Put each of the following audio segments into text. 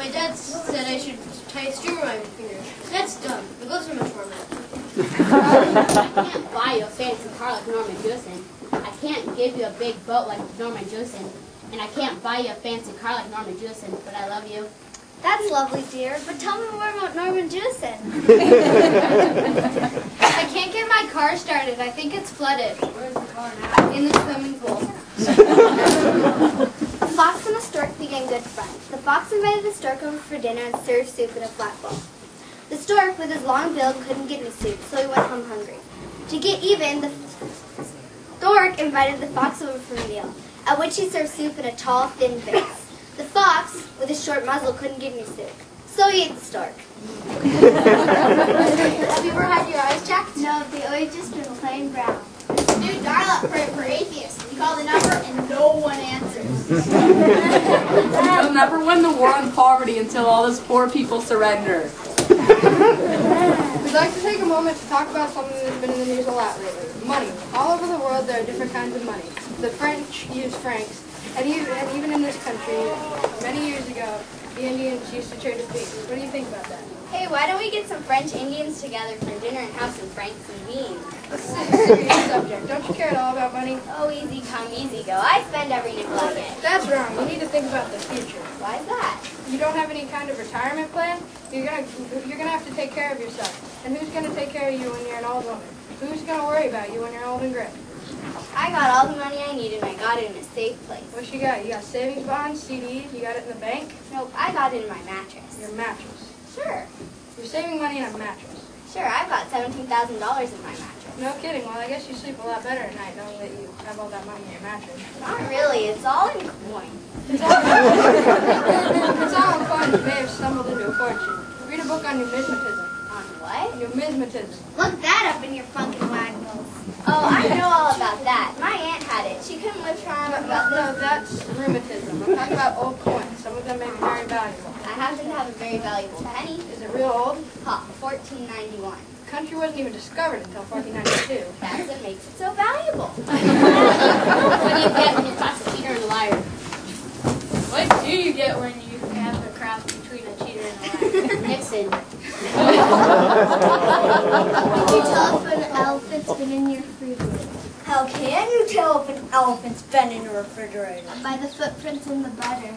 my dad said I should tie a string around my finger. That's dumb. The gloves are much more metal. I can't buy you a fancy car like Norman Jewison. I can't give you a big boat like Norman Jewison. And I can't buy you a fancy car like Norman Jewison, but I love you. That's lovely, dear, but tell me more about Norman Jewison. I can't get my car started. I think it's flooded. Where's the car now? In the swimming pool. The fox and the stork became good friends. The fox invited the stork over for dinner and served soup in a flat bowl. The stork, with his long bill, couldn't get any soup, so he went home hungry. To get even, the stork invited the fox over for a meal, at which he served soup in a tall, thin vase. The fox, with his short muzzle, couldn't get any soup, so he ate the stork. Have you ever had your eyes checked? No, they always just been plain brown. New dial-up for atheists. You call the number and no one answers. You'll never win the war on poverty until all those poor people surrender. We'd like to take a moment to talk about something that's been in the news a lot lately. Money. All over the world there are different kinds of money. The French use francs, and even in this country, many years ago, the Indians used to trade with beans. What do you think about that? Hey, why don't we get some French Indians together for dinner and have some franks and beans? This is a serious subject. Don't you care at all about money? Oh, easy come, easy go. I spend every nickel I get. That's wrong. You need to think about the future. Why is that? You don't have any kind of retirement plan, you're gonna have to take care of yourself. And who's gonna take care of you when you're an old woman? Who's gonna worry about you when you're old and gray? I got all the money I needed and I got it in a safe place. What you got? You got savings bonds, CDs, you got it in the bank? Nope, I got it in my mattress. Your mattress. Sure. You're saving money in a mattress. Sure, I've got $17,000 in my mattress. No kidding. Well, I guess you sleep a lot better at night knowing that you have all that money in your mattress. Not really, it's all in coin. It's all in fun. You may have stumbled into a fortune. Read a book on numismatism. On what? Numismatism. Look that up in your funkin' waggles. Oh, I know all about that. My aunt had it. She couldn't live from about No, that's rheumatism. I'm talking about old coins. Some of them may be very valuable. I happen to have a very valuable penny. Is it real old? Ha, 1491. The country wasn't even discovered until 1492. That's what makes it so valuable. What do you get when you cross a cheater and a liar? What do you get when you have a cross between a cheater and a liar? Nixon. Can you tell if an elephant's been in your refrigerator? How can you tell if an elephant's been in a refrigerator? By the footprints in the butter.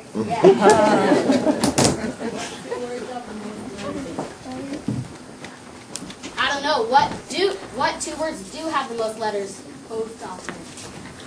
I don't know. What two words do have the most letters? Post office.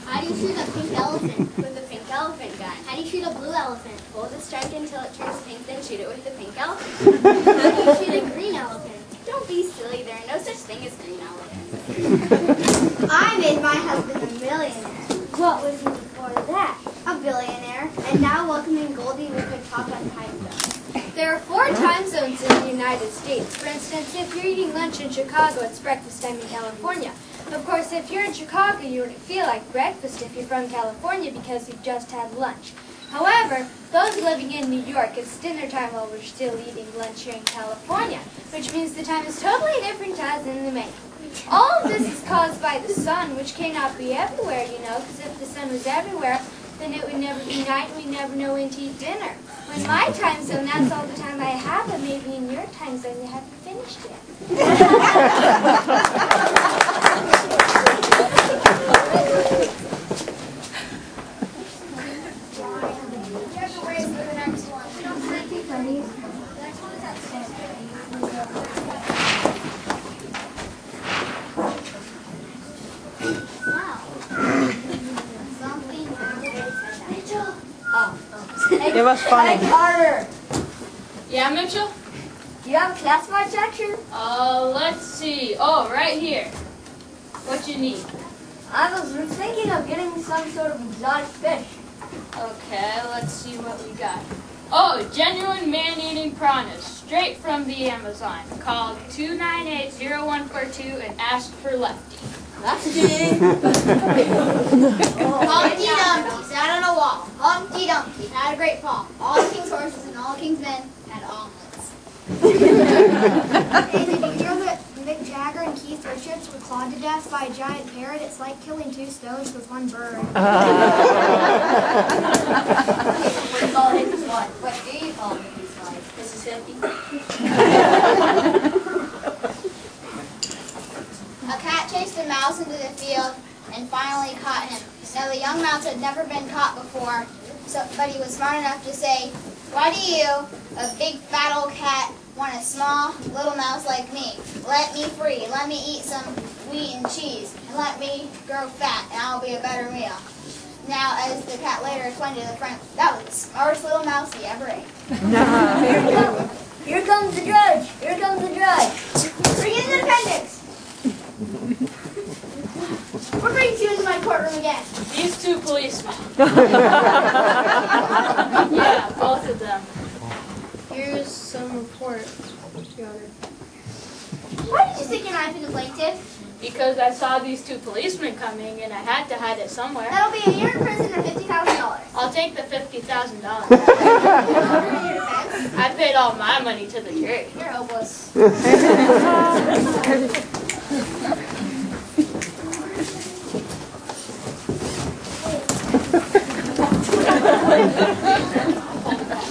How do you shoot a pink elephant? With the pink elephant gun. How do you shoot a blue elephant? Hold the strike until it turns pink, then shoot it with the pink elephant. How do you shoot a green elephant? Don't be silly. There are no such thing as green elephants. I made my husband a millionaire. What was he before that? A billionaire. And now welcoming Goldie, we could talk on time zone. There are 4 time zones in the United States. For instance, if you're eating lunch in Chicago, it's breakfast time in California. Of course, if you're in Chicago, you wouldn't feel like breakfast if you're from California because you've just had lunch. However, those living in New York, it's dinner time while we're still eating lunch here in California, which means the time is totally different to us in the Maine. All of this is caused by the sun, which cannot be everywhere, you know, because if the sun was everywhere, then it would never be night and we'd never know when to eat dinner. In my time zone, that's all the time I have, but maybe in your time zone you haven't finished yet. It was funny. Hey, Carter! Yeah, Mitchell? Do you have a classified section? Let's see. Oh, right here. What you need? I was thinking of getting some sort of exotic fish. Okay, let's see what we got. Oh, genuine man-eating piranhas, straight from the Amazon. Call 298-0142 and ask for Lefty. That's cheating. Humpty Dumpty sat on a wall. Humpty Dumpty had a great fall. All the king's horses and all the king's men had omelets. Hey, did you hear that Mick Jagger and Keith Richards were clawed to death by a giant parrot? It's like killing 2 stones with 1 bird. What do you call Hickey's wife? What do you call Hickey's wife? Giuseppe. A cat chased a mouse into the field and finally caught him. Now the young mouse had never been caught before, but he was smart enough to say, "Why do you, a big fat old cat, want a small little mouse like me? Let me free. Let me eat some wheat and cheese, and let me grow fat, and I'll be a better meal." Now, as the cat later explained to the friend, that was the smartest little mouse he ever ate. Here comes the judge. Here comes the judge. Bring in the appendix. What brings you into my courtroom again? These two policemen. Yeah, both of them. Here's some report, Your Honor. Why did you stick your knife in the plaintiff? Because I saw these two policemen coming and I had to hide it somewhere. That'll be a year in prison or $50,000. I'll take the $50,000. I paid all my money to the jury. You're hopeless.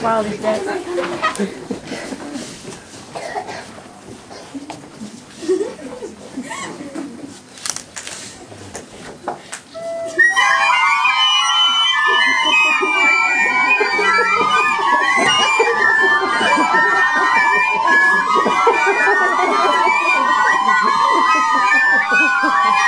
Wiley's dead. Ha ha ha!